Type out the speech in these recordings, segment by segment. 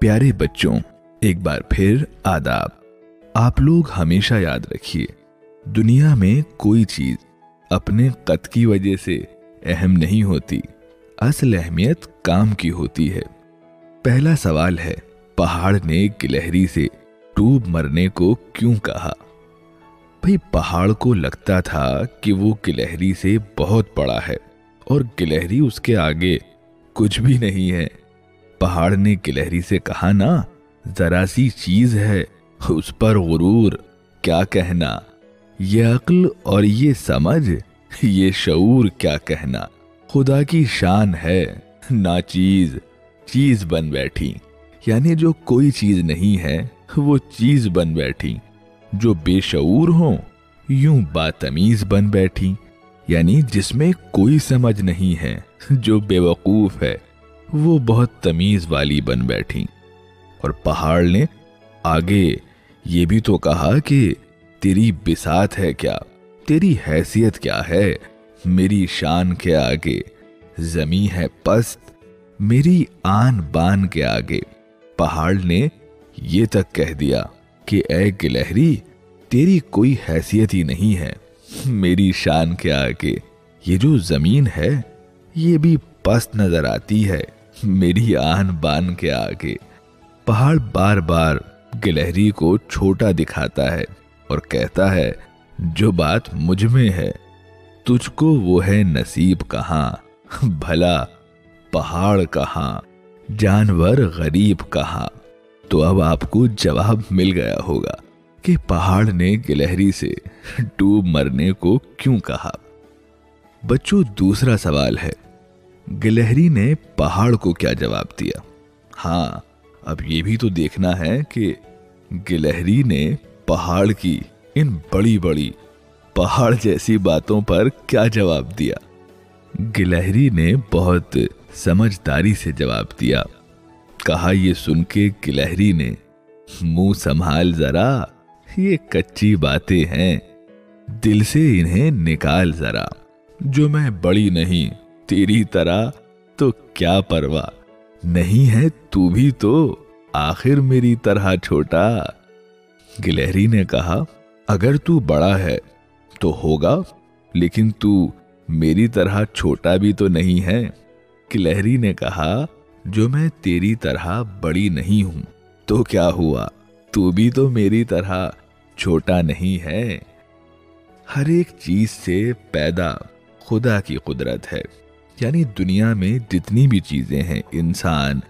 प्यारे बच्चों, एक बार फिर आदाब। आप लोग हमेशा याद रखिए, दुनिया में कोई चीज अपने कद की वजह से अहम नहीं होती, असल अहमियत काम की होती है। पहला सवाल है, पहाड़ ने गिलहरी से डूब मरने को क्यों कहा? भाई, पहाड़ को लगता था कि वो गिलहरी से बहुत बड़ा है और गिलहरी उसके आगे कुछ भी नहीं है। पहाड़ ने गिलहरी से कहा ना, जरा सी चीज है उस पर गुरूर, क्या कहना, ये अक्ल और ये समझ, ये शऊर क्या कहना, खुदा की शान है ना चीज चीज बन बैठी। यानी जो कोई चीज नहीं है वो चीज बन बैठी, जो बेशऊर हो यूं बातमीज बन बैठी। यानी जिसमें कोई समझ नहीं है, जो बेवकूफ है वो बहुत तमीज वाली बन बैठी। और पहाड़ ने आगे ये भी तो कहा कि तेरी बिसात है क्या, तेरी हैसियत क्या है मेरी शान के आगे, जमी है पस्त मेरी आन बान के आगे। पहाड़ ने ये तक कह दिया कि ऐ गिलहरी, तेरी कोई हैसियत ही नहीं है मेरी शान के आगे। ये जो जमीन है ये भी पस्त नजर आती है मेरी आन बान के आगे। पहाड़ बार बार गिलहरी को छोटा दिखाता है और कहता है, जो बात मुझ में है तुझको वो है नसीब कहाँ, भला पहाड़ कहाँ, जानवर गरीब कहाँ। तो अब आपको जवाब मिल गया होगा कि पहाड़ ने गिलहरी से डूब मरने को क्यों कहा। बच्चों, दूसरा सवाल है, गिलहरी ने पहाड़ को क्या जवाब दिया? हाँ, अब ये भी तो देखना है कि गिलहरी ने पहाड़ की इन बड़ी बड़ी पहाड़ जैसी बातों पर क्या जवाब दिया। गिलहरी ने बहुत समझदारी से जवाब दिया। कहा, ये सुन के गिलहरी ने, मुंह संभाल जरा, ये कच्ची बातें हैं, दिल से इन्हें निकाल जरा। जो मैं बड़ी नहीं तेरी तरह तो क्या परवाह, नहीं है तू भी तो आखिर मेरी तरह छोटा। गिलहरी ने कहा, अगर तू बड़ा है तो होगा, लेकिन तू मेरी तरह छोटा भी तो नहीं है। गिलहरी ने कहा, जो मैं तेरी तरह बड़ी नहीं हूं तो क्या हुआ, तू भी तो मेरी तरह छोटा नहीं है। हर एक चीज से पैदा खुदा की कुदरत है। यानी दुनिया में जितनी भी चीजें हैं, इंसान,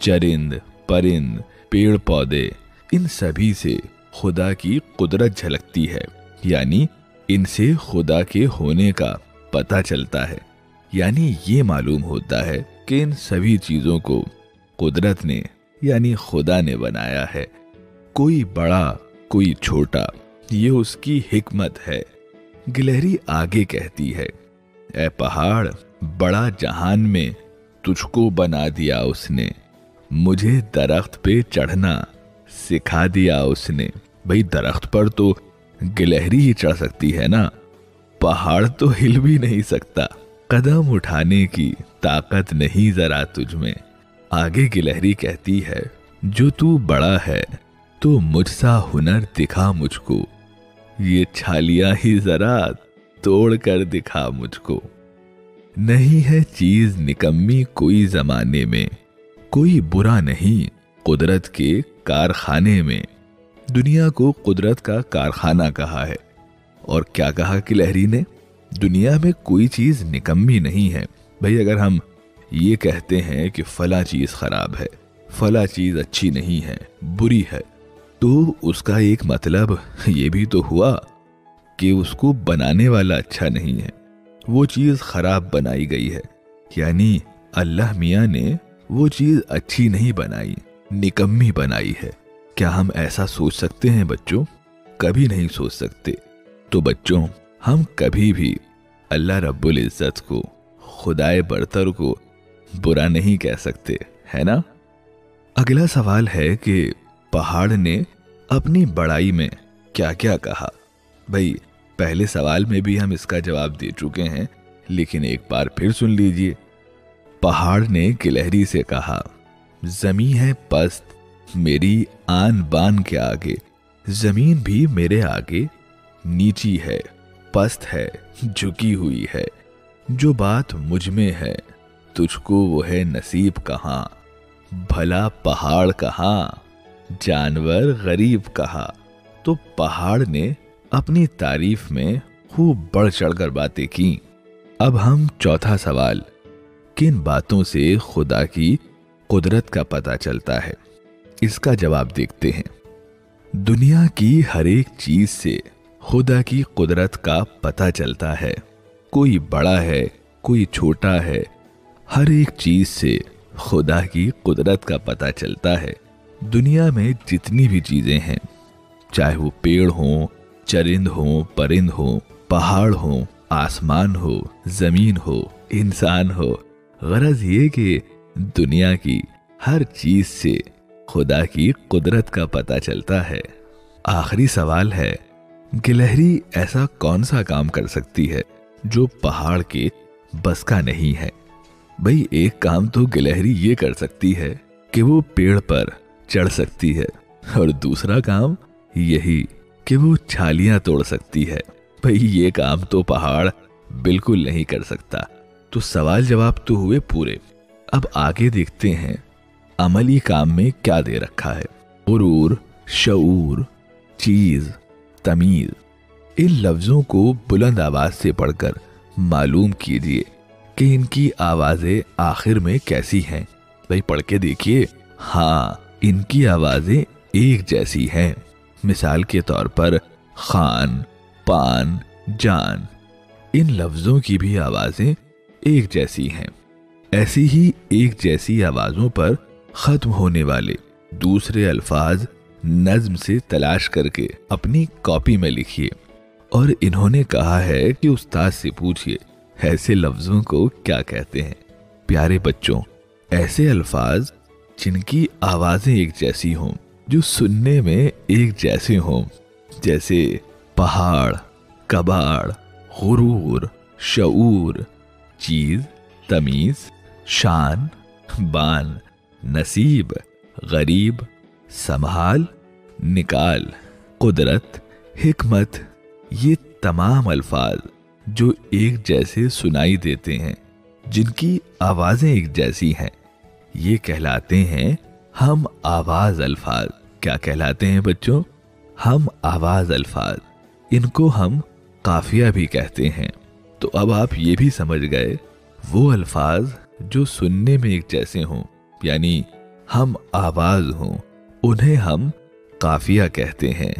चरिंद, परिंद, पेड़ पौधे, इन सभी से खुदा की कुदरत झलकती है। यानी इनसे खुदा के होने का पता चलता है। यानी ये मालूम होता है कि इन सभी चीजों को कुदरत ने यानी खुदा ने बनाया है। कोई बड़ा कोई छोटा, ये उसकी हिकमत है। गिलहरी आगे कहती है, ऐ पहाड़, बड़ा जहान में तुझको बना दिया उसने, मुझे दरख्त पे चढ़ना सिखा दिया उसने। भाई, दरख्त पर तो गिलहरी ही चढ़ सकती है ना, पहाड़ तो हिल भी नहीं सकता। कदम उठाने की ताकत नहीं जरा तुझ में। आगे गिलहरी कहती है, जो तू बड़ा है तो मुझसा हुनर दिखा मुझको, ये छालियां ही जरा तोड़ कर दिखा मुझको। नहीं है चीज निकम्मी कोई जमाने में, कोई बुरा नहीं कुदरत के कारखाने में। दुनिया को कुदरत का कारखाना कहा है। और क्या कहा गिलहरी ने? दुनिया में कोई चीज निकम्मी नहीं है। भाई, अगर हम ये कहते हैं कि फला चीज खराब है, फला चीज अच्छी नहीं है, बुरी है, तो उसका एक मतलब ये भी तो हुआ कि उसको बनाने वाला अच्छा नहीं है, वो चीज खराब बनाई गई है। यानी अल्लाह मियाँ ने वो चीज अच्छी नहीं बनाई, निकम्मी बनाई है। क्या हम ऐसा सोच सकते हैं बच्चों? कभी नहीं सोच सकते। तो बच्चों, हम कभी भी अल्लाह रब्बुल इज्जत को, खुदाए बरतर को बुरा नहीं कह सकते, है ना? अगला सवाल है कि पहाड़ ने अपनी बड़ाई में क्या क्या कहा। भाई, पहले सवाल में भी हम इसका जवाब दे चुके हैं, लेकिन एक बार फिर सुन लीजिए। पहाड़ ने गिलहरी से कहा, जमी है पस्त मेरी आन बान के आगे जमीन भी मेरे आगे नीची है, पस्त है, झुकी हुई है। जो बात मुझ में है तुझको वो है नसीब कहाँ। भला पहाड़ कहाँ, जानवर गरीब कहा। तो पहाड़ ने अपनी तारीफ में खूब बढ़ चढ़कर बातें की। अब हम चौथा सवाल, किन बातों से खुदा की कुदरत का पता चलता है, इसका जवाब देखते हैं। दुनिया की हर एक चीज से खुदा की कुदरत का पता चलता है। कोई बड़ा है, कोई छोटा है, हर एक चीज से खुदा की कुदरत का पता चलता है। दुनिया में जितनी भी चीजें हैं, चाहे वो पेड़ हों, चरिंद हों, परिंद हों, पहाड़ हों, आसमान हो, जमीन हो, इंसान हो, गरज ये कि दुनिया की हर चीज से खुदा की कुदरत का पता चलता है। आखिरी सवाल है, गिलहरी ऐसा कौन सा काम कर सकती है जो पहाड़ के बस का नहीं है? भाई एक काम तो गिलहरी ये कर सकती है कि वो पेड़ पर चढ़ सकती है, और दूसरा काम यही कि वो छालियां तोड़ सकती है। भाई ये काम तो पहाड़ बिल्कुल नहीं कर सकता। तो सवाल जवाब तो हुए पूरे। अब आगे देखते हैं अमली काम में क्या दे रखा है। गुरूर, शऊर, चीज, तमीज, इन लफ्जों को बुलंद आवाज से पढ़कर मालूम कीजिए कि इनकी आवाजें आखिर में कैसी हैं। भाई पढ़ के देखिए। हाँ, इनकी आवाजें एक जैसी हैं। मिसाल के तौर पर खान, पान, जान, इन लफ्जों की भी आवाजें एक जैसी हैं। ऐसी ही एक जैसी आवाजों पर खत्म होने वाले दूसरे अल्फाज नज्म से तलाश करके अपनी कॉपी में लिखिए। और इन्होंने कहा है कि उस्ताद से पूछिए ऐसे लफ्जों को क्या कहते हैं। प्यारे बच्चों, ऐसे अल्फाज जिनकी आवाजें एक जैसी हों, जो सुनने में एक जैसे हों, जैसे पहाड़, कबाड़, गुरूर, शऊर, चीज, तमीज, शान, बान, नसीब, गरीब, संभाल, निकाल, कुदरत, हिकमत, ये तमाम अल्फाज जो एक जैसे सुनाई देते हैं, जिनकी आवाजें एक जैसी हैं, ये कहलाते हैं हम आवाज अल्फाज। क्या कहलाते हैं बच्चों? हम आवाज अल्फाज। इनको हम काफिया भी कहते हैं। तो अब आप ये भी समझ गए, वो अल्फाज जो सुनने में एक जैसे हों, यानी हम आवाज हों, उन्हें हम काफिया कहते हैं।